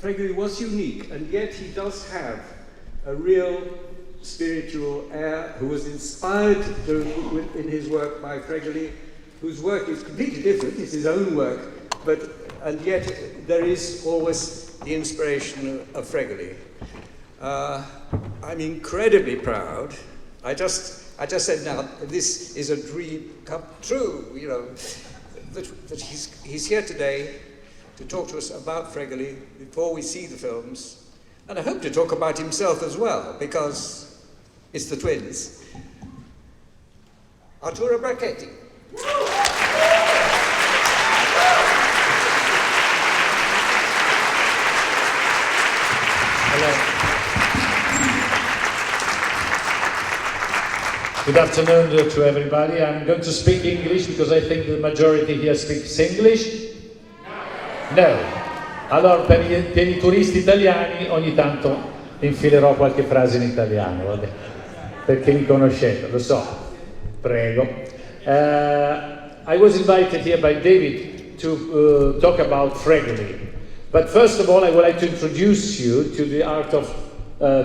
Fregoli was unique, and yet he does have a real spiritual air, who was inspired in his work by Fregoli, whose work is completely different, it's his own work, and yet there is always the inspiration of Fregoli. I'm incredibly proud. I just said now, this is a dream come true, you know, that he's here today to talk to us about Fregoli before we see the films, and I hope to talk about himself as well, because it's the twins. Arturo Brachetti. Hello. Good afternoon to everybody. I'm going to speak English because I think the majority here speaks English. No. Allora per i turisti italiani ogni tanto infilerò qualche frase in italiano, vabbè, perché mi conoscete, lo so. Prego. I was invited here by David to talk about Fregoli. But first of all, I would like to introduce you to the art of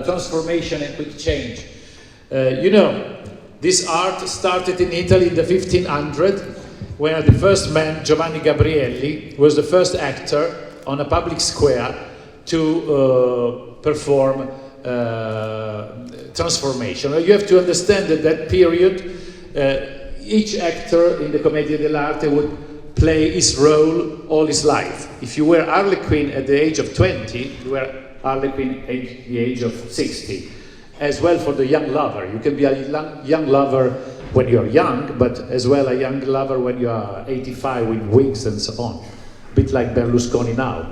transformation and quick change. You know, this art started in Italy in the 1500s, where the first man, Giovanni Gabrielli, was the first actor on a public square to perform transformation. You have to understand that that period, each actor in the Commedia dell'arte would play his role all his life. If you were Harlequin at the age of 20, you were Harlequin at the age of 60. As well for the young lover. You can be a young lover when you're young, but as well a young lover when you are 85 with wigs and so on. A bit like Berlusconi now,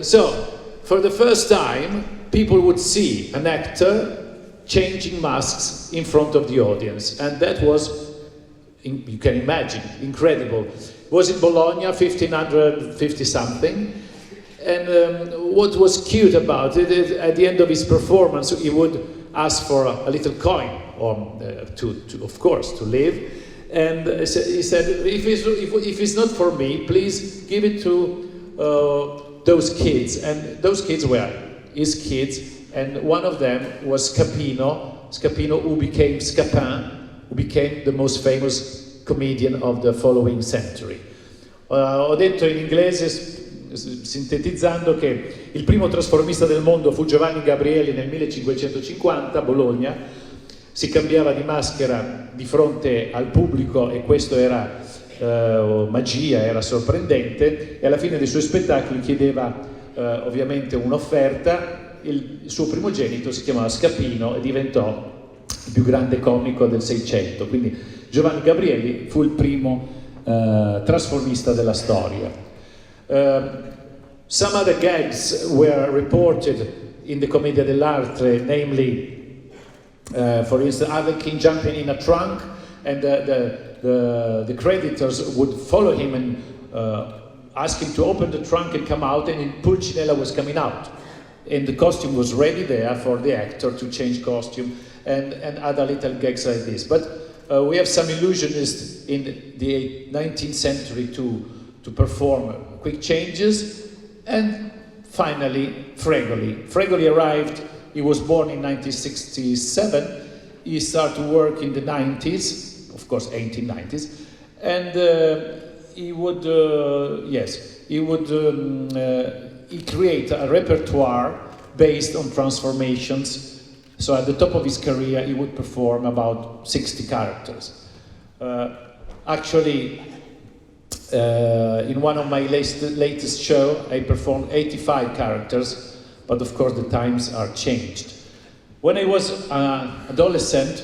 so for the first time, people would see an actor changing masks in front of the audience, and that was, you can imagine, incredible. It was in Bologna, 1550 something. And what was cute about it is at the end of his performance, he would ask for a little coin, or of course, to live. And he said, if it's not for me, please give it to those kids. And those kids were his kids, and one of them was Scapino, who became Scapin, who became the most famous comedian of the following century. Ho detto in inglese, sintetizzando, che il primo trasformista del mondo fu Giovanni Gabrielli nel 1550 a Bologna. Si cambiava di maschera di fronte al pubblico e questo era magia, era sorprendente, e alla fine dei suoi spettacoli chiedeva ovviamente un'offerta. Il suo primogenito si chiamava Scapino e diventò il più grande comico del Seicento, quindi Giovanni Gabrielli fu il primo trasformista della storia. Some other gags were reported in the Commedia dell'arte, namely, for instance, Arlequin jumping in a trunk, and the creditors would follow him and ask him to open the trunk and come out, and Pulcinella was coming out. And the costume was ready there for the actor to change costume, and other little gags like this. But we have some illusionists in the 19th century to perform quick changes. And finally, Fregoli. Fregoli arrived, he was born in 1967, he started work in the 90s, of course 1890s, and he create a repertoire based on transformations. So at the top of his career, he would perform about 60 characters. Actually, in one of my latest show, I performed 85 characters, but of course the times are changed. When I was an adolescent,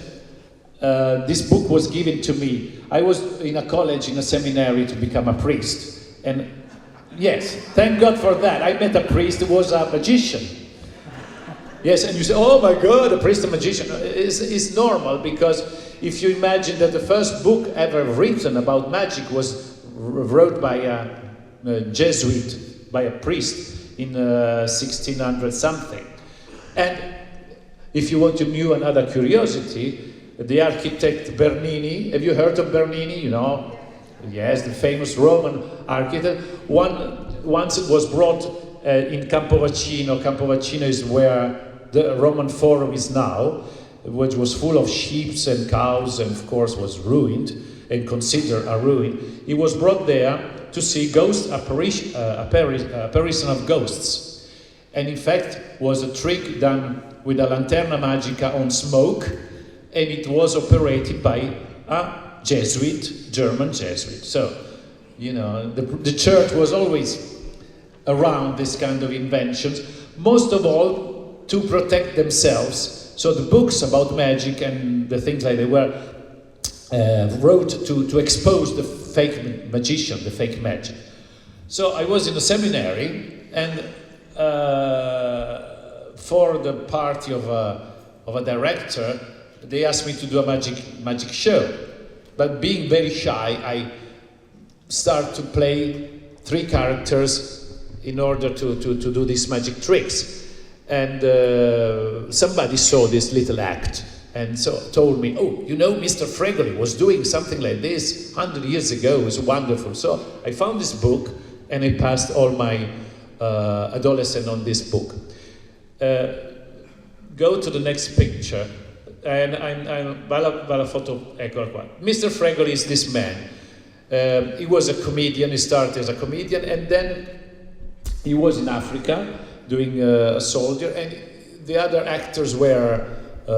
this book was given to me. I was in a college, in a seminary to become a priest. And yes, thank God for that. I met a priest who was a magician. Yes, and you say, oh my God, a priest, a magician. It's normal, because if you imagine that the first book ever written about magic was wrote by a Jesuit, by a priest in 1600 something. And if you want to know another curiosity, the architect Bernini, have you heard of Bernini? You know, yes, the famous Roman architect. One once it was brought in Campo Vaccino. Campo Vaccino is where the Roman Forum is now, which was full of sheep and cows, and of course was ruined and considered a ruin. He was brought there to see ghost apparition of ghosts, and in fact was a trick done with a lanterna magica on smoke, and it was operated by a Jesuit, German Jesuit. So, you know, the church was always around this kind of inventions, most of all to protect themselves. So the books about magic and the things like they were wrote to expose the fake magician, the fake magic. So I was in a seminary, and for the party of a director, they asked me to do a magic show. But being very shy, I start to play 3 characters in order to do these magic tricks. And somebody saw this little act and so told me, oh, you know, Mr. Fregoli was doing something like this 100 years ago. It was wonderful. So I found this book, and I passed all my adolescence on this book. Go to the next picture. And bella foto, eccola qua. Mr. Fregoli is this man. He was a comedian. He started as a comedian, and then he was in Africa doing a soldier, and the other actors were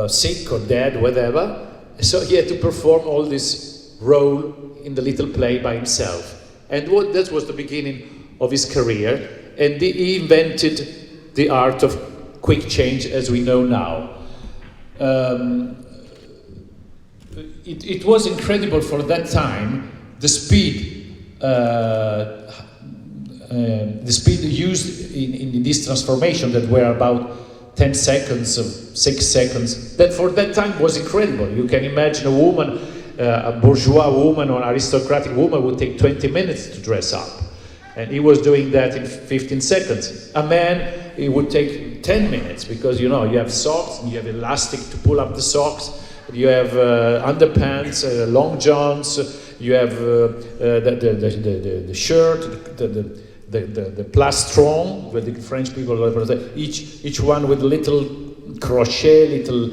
sick or dead, whatever. So he had to perform all this role in the little play by himself. And that was the beginning of his career. And he invented the art of quick change as we know now. It was incredible for that time, the speed used in this transformation that were about 10 seconds, 6 seconds, that for that time was incredible. You can imagine a woman, a bourgeois woman or aristocratic woman would take 20 minutes to dress up. And he was doing that in 15 seconds. A man, it would take 10 minutes because, you know, you have socks and you have elastic to pull up the socks. You have underpants, long johns. You have the shirt, the plastron, where the French people each one with little crochet, little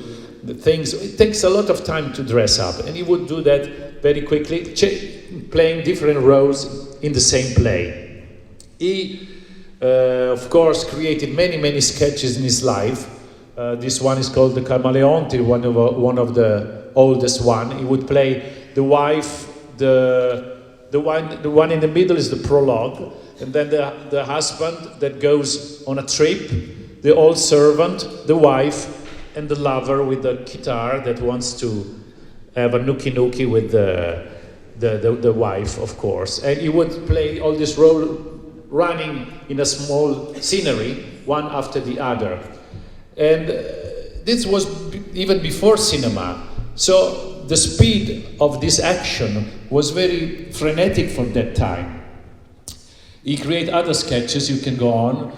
things. It takes a lot of time to dress up, and he would do that very quickly, playing different roles in the same play. He, of course, created many sketches in his life. This one is called the Camaleonte, one of the oldest one. He would play the wife, the one in the middle is the prologue, and then the husband that goes on a trip, the old servant, the wife, and the lover with the guitar that wants to have a nookie with the wife, of course. And he would play all this role running in a small scenery, one after the other. And this was even before cinema. So the speed of this action was very frenetic for that time. He created other sketches, you can go on.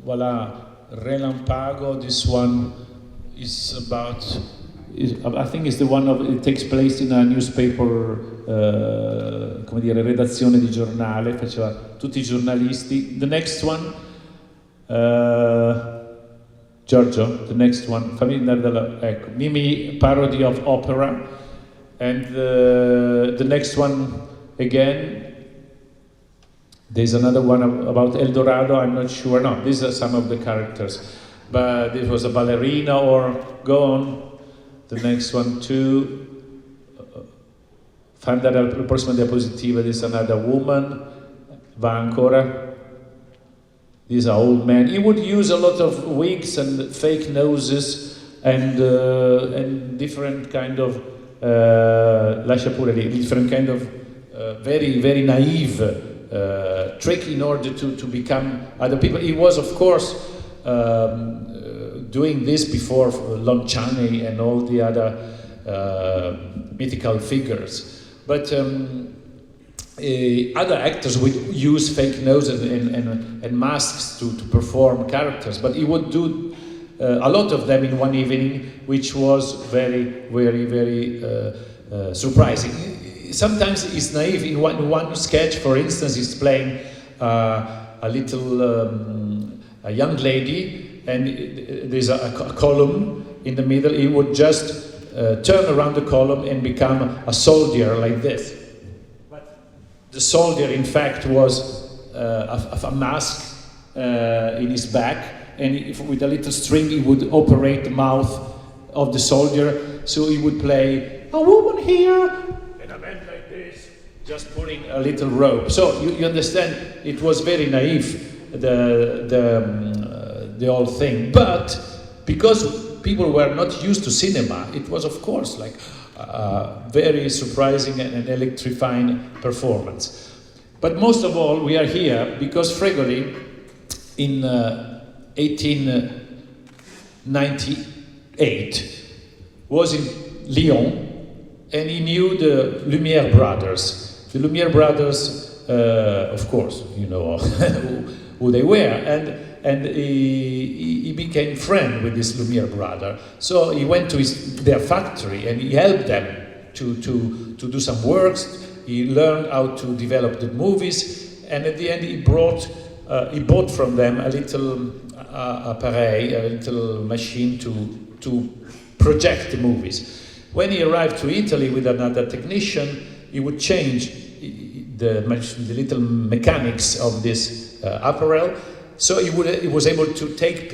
Voilà, Relampago, this one is about, I think it's the one it takes place in a newspaper, come dire, redazione di giornale, faceva tutti i giornalisti. The next one, Giorgio, the next one, ecco, Mimi, parody of opera, and the next one again, there's another one about El Dorado, I'm not sure, no, these are some of the characters, but this was a ballerina, or go on, the next one too, fa andare alla prossima diapositiva, this is another woman, va ancora. These are old men. He would use a lot of wigs and fake noses and different kind of different kind of very naive trick in order to become other people. He was, of course, doing this before Lonciani and all the other mythical figures, but. Other actors would use fake noses and masks to perform characters, but he would do a lot of them in one evening, which was very surprising. sometimes he's naive. In one sketch, for instance, he's playing a young lady, and there's a column in the middle. He would just turn around the column and become a soldier like this. But the soldier, in fact, was a mask in his back, and with a little string he would operate the mouth of the soldier. So he would play a woman here and a man like this, just pulling a little rope. So you understand, it was very naive, the whole thing. But because people were not used to cinema, it was of course like a very surprising and electrifying performance. But most of all, we are here because Fregoli in 1898 was in Lyon, and he knew the Lumière brothers. The Lumière brothers, of course, you know who they were, and he became friend with this Lumière brother. So he went to their factory and he helped them to do some works. He learned how to develop the movies, and at the end he bought from them a little appareil, a little machine to project the movies. When he arrived to Italy with another technician, he would change the little mechanics of this apparel, so he was able to take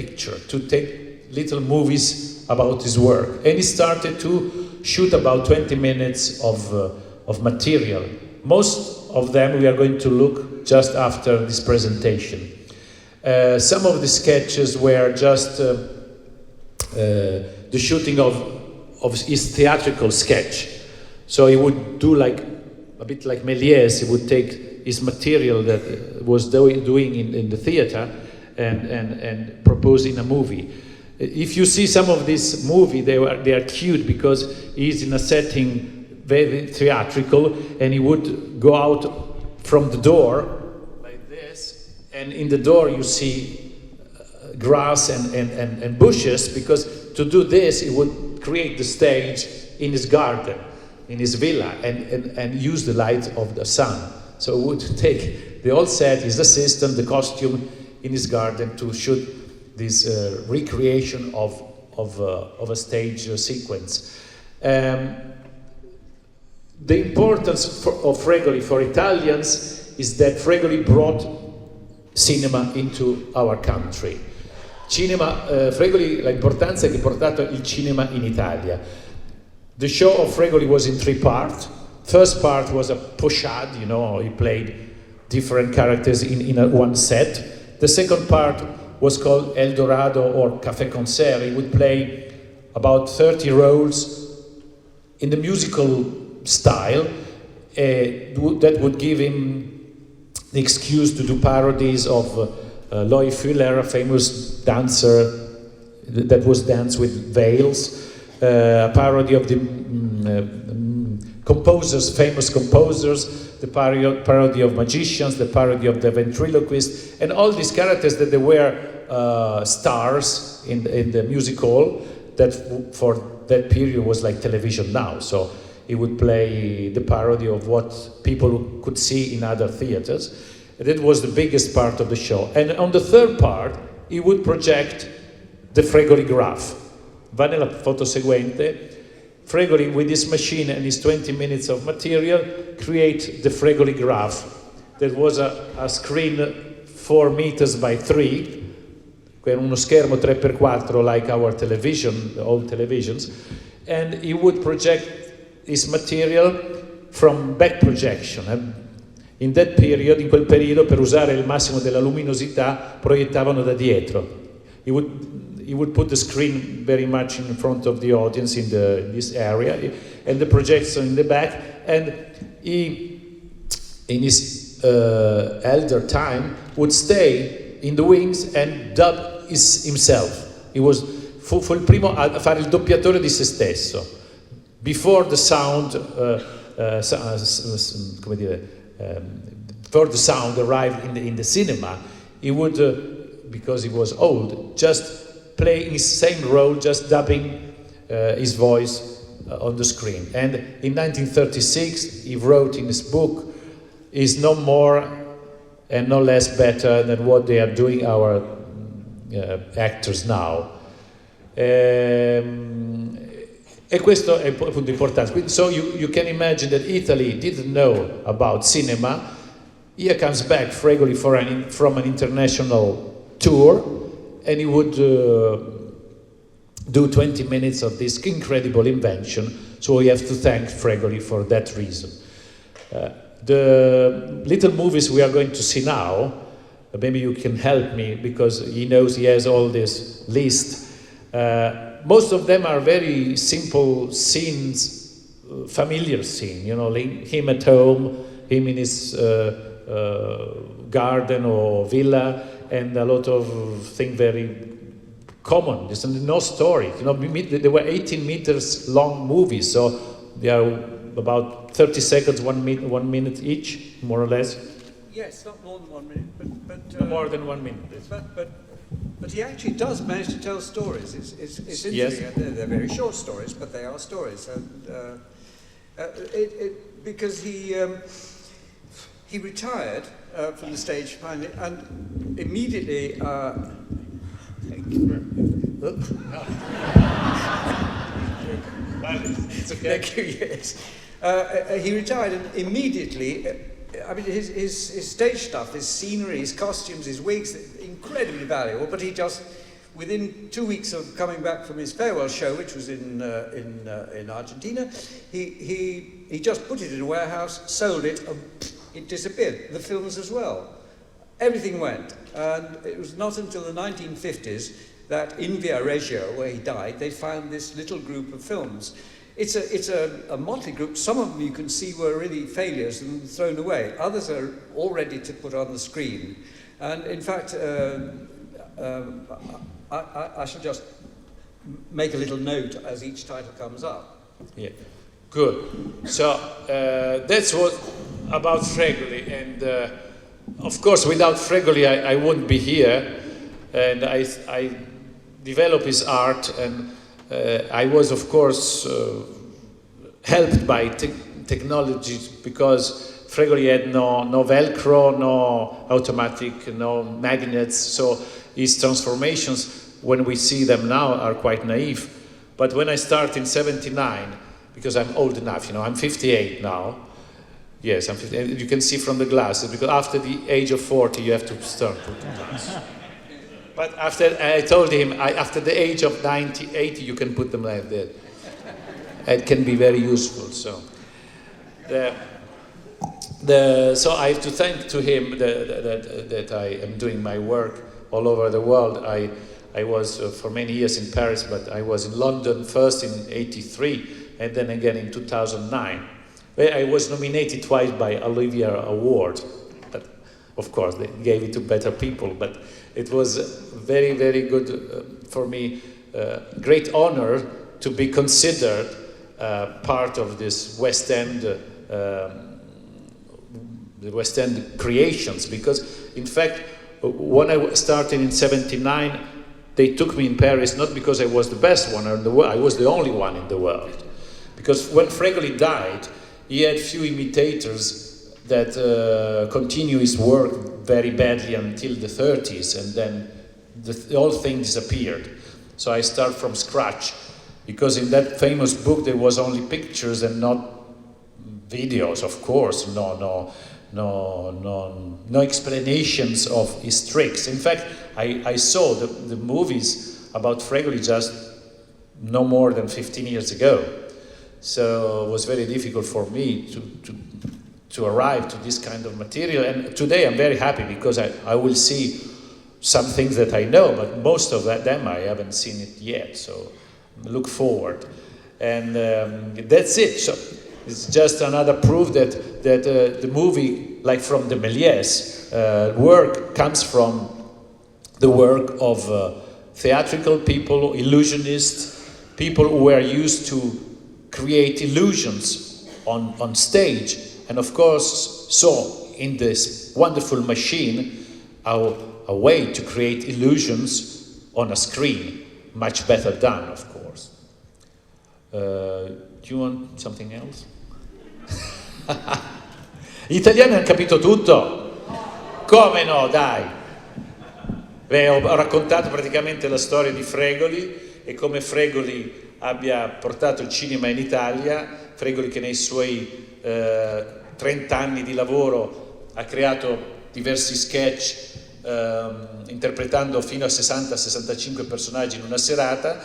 little movies about his work. And he started to shoot about 20 minutes of material. Most of them we are going to look just after this presentation. Some of the sketches were just the shooting of his theatrical sketch. So he would do like a bit like Méliès. He would take his material that was doing in the theater and propose in a movie. If you see some of this movie, they are cute because he's in a setting very theatrical, and he would go out from the door like this, and in the door you see grass and bushes, because to do this he would create the stage in his garden, in his villa, and use the light of the sun. So he would take the old set, his assistant, the costume in his garden to shoot this recreation of a stage sequence. The importance of Fregoli for Italians is that Fregoli brought cinema into our country. Fregoli, l'importanza è che ha portato il cinema in Italia. The show of Fregoli was in 3 parts. First part was a pochade, you know, he played different characters in one set. The second part was called El Dorado or Café Concert. He would play about 30 roles in the musical style that would give him the excuse to do parodies of Loie Fuller, a famous dancer that was danced with veils, a parody of the famous composers, the parody of magicians, the parody of the ventriloquist, and all these characters that they were stars in the music hall that for that period was like television now. So he would play the parody of what people could see in other theaters. That was the biggest part of the show. And on the third part, he would project the Fregoli graph. Va nella foto seguente. Fregoli, with his machine and his 20 minutes of material, create the Fregoli graph. That was a screen 4 meters by 3, uno schermo 3x4 like our television, the old televisions, and he would project his material from back projection. In that period, in quel periodo, per usare il massimo della luminosità, proiettavano da dietro. He would put the screen very much in front of the audience in this area, and the projector in the back, and he, in his elder time, would stay in the wings and dub himself. Fu il primo a fare il doppiatore di se stesso. Before the sound, before the sound arrived in the cinema, he would, because he was old, just play his same role, just dubbing his voice on the screen. And in 1936, he wrote in his book, "Is no more and no less better than what they are doing our actors now." E questo è un punto importante. So you can imagine that Italy didn't know about cinema. Here comes back Fregoli from an international tour, and he would do 20 minutes of this incredible invention. So we have to thank Fregoli for that reason. The little movies we are going to see now, maybe you can help me because he knows he has all this list. Most of them are very simple scenes, familiar scene, you know, him at home, him in his garden or villa, and a lot of things very common. There's no story. You know, they were 18 meters long movies, so they are about 30 seconds, 1 minute each, more or less. Yes, not more than 1 minute, but more than 1 minute. But he actually does manage to tell stories. It's interesting. Yes. They're very short stories, but they are stories. And because he retired from the stage finally, and immediately. It's okay. Thank you. Yes, he retired and immediately. I mean, his stage stuff, his scenery, his costumes, his wigs, incredibly valuable. But he just, within 2 weeks of coming back from his farewell show, which was in Argentina, he just put it in a warehouse, sold it, and it disappeared. The films as well. Everything went. And it was not until the 1950s that in Viareggio, where he died, they found this little group of films. It's a motley group. Some of them you can see were really failures and thrown away. Others are all ready to put on the screen. And in fact, I shall just make a little note as each title comes up. Yeah, good. So that's what about Fregoli. And of course, without Fregoli, I wouldn't be here. And I developed his art, and I was, of course, helped by technology because Fregoli had no Velcro, no automatic, no magnets. So his transformations, when we see them now, are quite naive. But when I started in '79, because I'm old enough, you know, I'm 58 now. Yes, I'm 58. You can see from the glasses, because after the age of 40, you have to start putting glasses. But after I told him, after the age of 90, 80, you can put them like that. It can be very useful. So, so I have to thank to him that I am doing my work all over the world. I was for many years in Paris, but I was in London first in '83 and then again in 2009, where I was nominated twice by Olivier Award. But of course, they gave it to better people. But it was very, very good for me, great honor to be considered part of this West End, the West End creations. Because, in fact, when I started in '79, they took me in Paris not because I was the best one in the world. I was the only one in the world. Because when Fregoli died, he had few imitators that continue his work very badly until the 30s, and then the whole thing disappeared. So I start from scratch, because in that famous book there was only pictures and not videos, of course, no explanations of his tricks. In fact, I saw the movies about Fregoli just no more than 15 years ago. So it was very difficult for me to arrive to this kind of material. And today I'm very happy because I will see some things that I know, but most of them I haven't seen it yet. So look forward. And that's it. So it's just another proof that the movie, like from the Méliès, work comes from the work of theatrical people, illusionists, people who were used to create illusions on stage. And of course, saw in this wonderful machine a way to create illusions on a screen, much better done, of course. you want something else? Gli italiani hanno capito tutto? Come no, dai! Beh, ho raccontato praticamente la storia di Fregoli e come Fregoli abbia portato il cinema in Italia, Fregoli che nei suoi 30 anni di lavoro ha creato diversi sketch interpretando fino a 60-65 personaggi in una serata.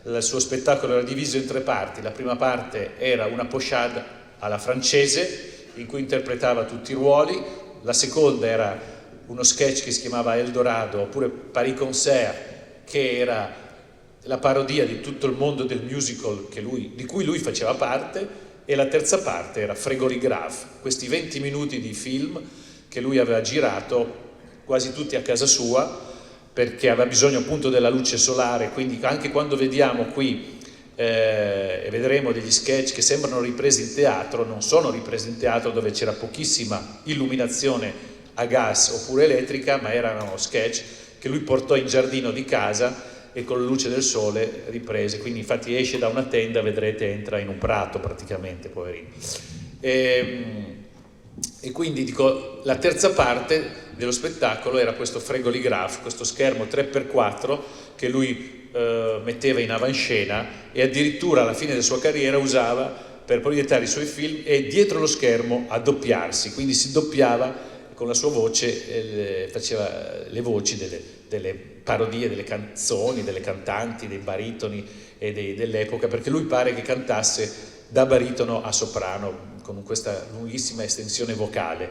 Il suo spettacolo era diviso in 3 parti. La prima parte era una pochade alla francese in cui interpretava tutti i ruoli, la seconda era uno sketch che si chiamava Eldorado oppure Paris Concert, che era la parodia di tutto il mondo del musical di cui lui faceva parte, e la terza parte era Fregoli Graph, questi 20 minuti di film che lui aveva girato quasi tutti a casa sua perché aveva bisogno appunto della luce solare, quindi anche quando vediamo qui e vedremo degli sketch che sembrano ripresi in teatro, non sono ripresi in teatro dove c'era pochissima illuminazione a gas oppure elettrica, ma erano sketch che lui portò in giardino di casa e con la luce del sole riprese, quindi infatti esce da una tenda, vedrete, entra in un prato praticamente, poverino. E quindi dico, la terza parte dello spettacolo era questo Fregoli Graph, questo schermo 3x4 che lui metteva in avanscena e addirittura alla fine della sua carriera usava per proiettare i suoi film e dietro lo schermo a doppiarsi, quindi si doppiava con la sua voce, faceva le voci delle parodie, delle canzoni, delle cantanti, dei baritoni e dell'epoca, perché lui pare che cantasse da baritono a soprano con questa lunghissima estensione vocale.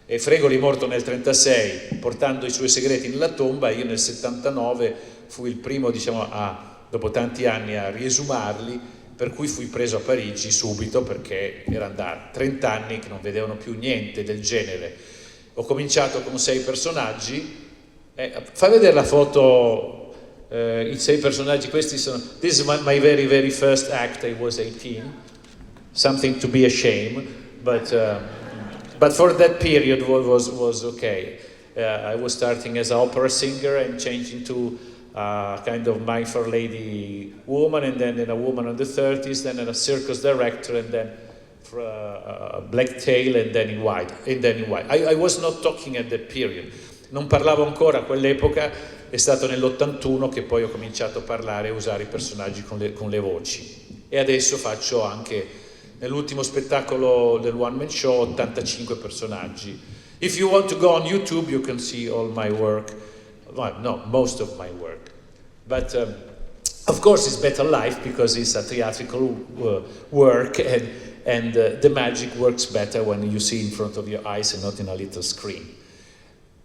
E Fregoli è morto nel 1936 portando i suoi segreti nella tomba, e io nel 1979 fui il primo, diciamo, dopo tanti anni a riesumarli, per cui fui preso a Parigi subito perché erano da 30 anni che non vedevano più niente del genere. Ho cominciato con 6 personaggi, fa vedere la foto, i 6 personaggi, questi sono, this is my very very first act, I was 18, something to be ashamed, but for that period was okay. I was starting as an opera singer and changing to kind of My Fair Lady woman, and then a woman in the 30s, then a circus director, and then for a black tail, and then in white. I was not talking at that period. Non parlavo ancora a quell'epoca, è stato nell'81 che poi ho cominciato a parlare e usare i personaggi con le voci. E adesso faccio anche, nell'ultimo spettacolo del One Man Show, 85 personaggi. If you want to go on YouTube, you can see all my work. Well, no, most of my work. But of course it's better live because it's a theatrical work, and the magic works better when you see in front of your eyes and not in a little screen.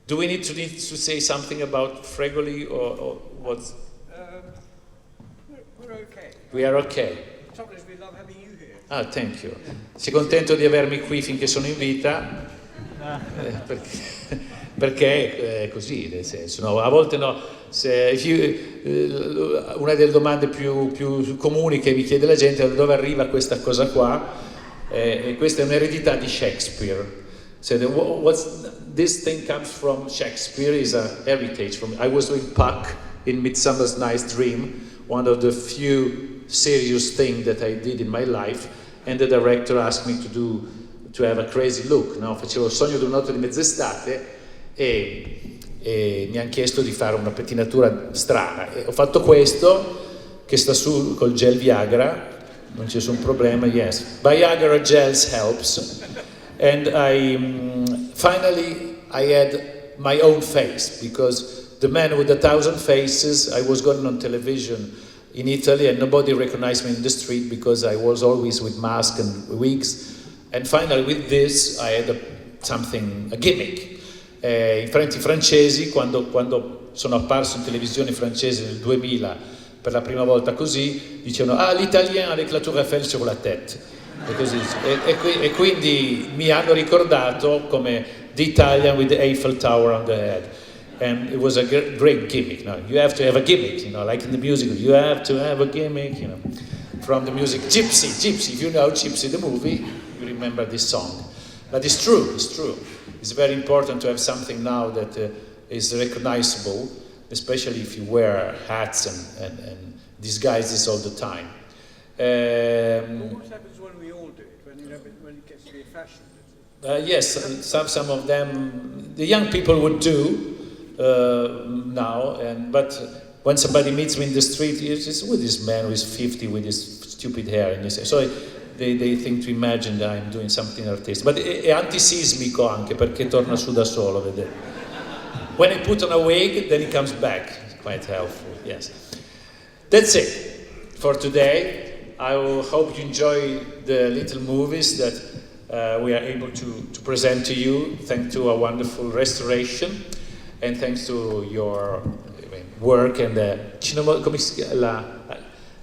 Do we need to say something about Fregoli or what's? We're okay. We are okay. The trouble is we love having you here. Ah, thank you. Sei contento di avermi qui finché sono in vita? Perché è così, nel senso, no? A volte no, una delle domande più comuni che mi chiede la gente è da dove arriva questa cosa qua, e questa è un'eredità di Shakespeare. So this thing comes from Shakespeare, is a heritage from. I was doing Puck in Midsummer's Night's Dream, one of the few serious things that I did in my life, and the director asked me to have a crazy look, no? Facevo il Sogno di una notte di mezz'estate e mi hanno chiesto di fare una pettinatura strana, e ho fatto questo che sta su col gel Viagra, non c'è nessun problema, yes, Viagra gels helps, and finally I had my own face, because The Man with 1,000 Faces, I was going on television in Italy and nobody recognized me in the street because I was always with mask and wigs. And finally with this I had a gimmick. I francesi, quando sono apparso in televisione francese nel 2000 per la prima volta così, dicevano l'italien avec la Tour Eiffel sur la tête. E quindi mi hanno ricordato come the Italian with the Eiffel Tower on the head. And it was a great gimmick. No? You have to have a gimmick, like in the musical. You have to have a gimmick, From the music, Gypsy. If you know Gypsy, the movie, you remember this song. But it's true. It's very important to have something now that is recognizable, especially if you wear hats and disguises all the time. What happens when we all do it, when it gets to be a fashion? Yes, some of them, the young people would do now, but when somebody meets me in the street, it's with this man who is 50 with his stupid hair, and so they think to imagine that I'm doing something artistic. But è antisismico anche, perché torna su da solo, vedete. When I put on a wig, then it comes back. It's quite helpful, yes. That's it for today. I hope you enjoy the little movies that we are able to present to you, thanks to a wonderful restoration, and thanks to your work and the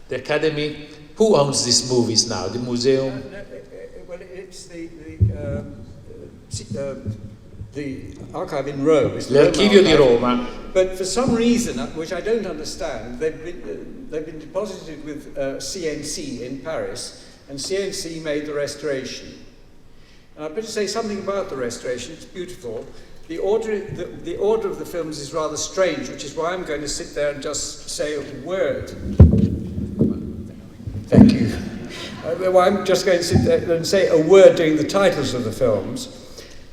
Academy. Who owns these movies now? The museum? Well, it's the archive in Rome. L'Archivio di Roma. But for some reason, which I don't understand, they've been deposited with CNC in Paris, and CNC made the restoration. And I better say something about the restoration. It's beautiful. The order of the films is rather strange, which is why I'm going to sit there and just say a word. Thank you. I'm just going to sit there and say a word during the titles of the films.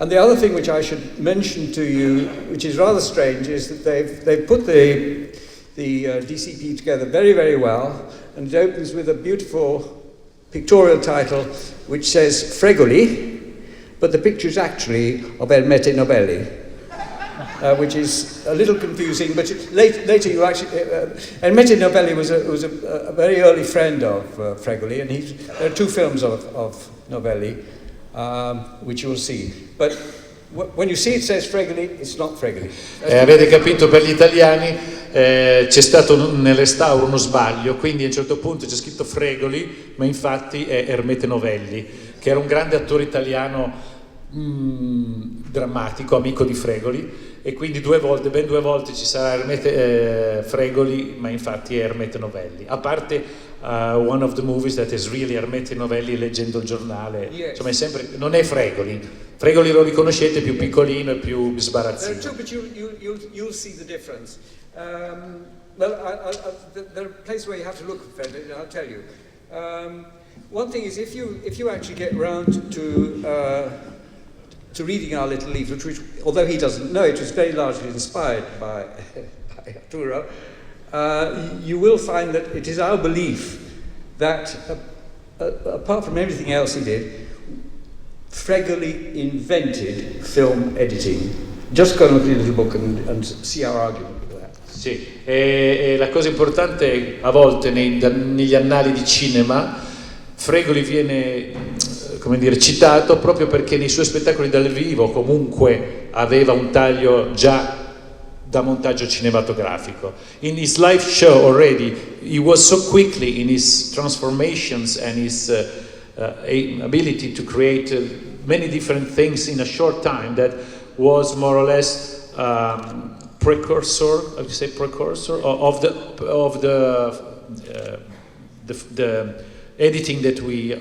And the other thing which I should mention to you, which is rather strange, is that they've put the DCP together very, very well, and it opens with a beautiful pictorial title which says Fregoli, but the picture is actually of Ermete Novelli, which is a little confusing, but later you actually... Ermete Novelli was a very early friend of Fregoli, and there are two films of Novelli, which you will see. But when you see it says Fregoli, it's not Fregoli. Avete capito, per gli italiani c'è stato nel restauro uno sbaglio, quindi a un certo punto c'è scritto Fregoli, ma infatti è Ermete Novelli, che era un grande attore italiano drammatico, amico di Fregoli, e quindi ben due volte ci sarà Ermete Fregoli, ma infatti è Ermete Novelli. A parte one of the movies that is really Ermete Novelli leggendo il giornale, yes. Insomma è sempre, non è Fregoli. Fregoli lo riconoscete, più piccolino e più sbarazzino. But you'll see the difference. Well, there are places where you have to look for it, I'll tell you. One thing is, if you actually get round to reading our little leaflet, which, although he doesn't know, it was very largely inspired by Arturo, you will find that it is our belief that, apart from everything else he did, Fregoli invented film editing. Just go and look at the little book and see our argument with that. Sì, e la cosa importante a volte negli annali di cinema, Fregoli viene, come dire, citato proprio perché nei suoi spettacoli dal vivo comunque aveva un taglio già da montaggio cinematografico. In his live show already, he was so quickly in his transformations and his ability to create many different things in a short time that was more or less precursor, how do you say precursor, of the editing that we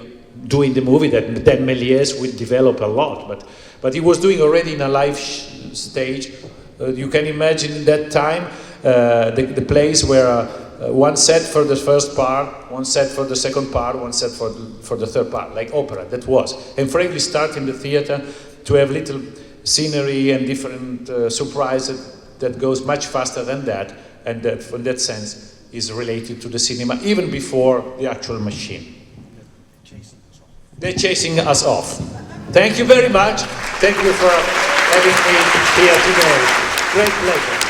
do in the movie, that then Méliès will develop a lot, but he was doing already in a live stage. You can imagine that time the place where one set for the first part, one set for the second part, one set for the third part, like opera, that was. And Fregoli started in the theater to have little scenery and different surprises that goes much faster than that, and that, in that sense, is related to the cinema, even before the actual machine. They're chasing us off. Thank you very much. Thank you for having me here today. Great pleasure.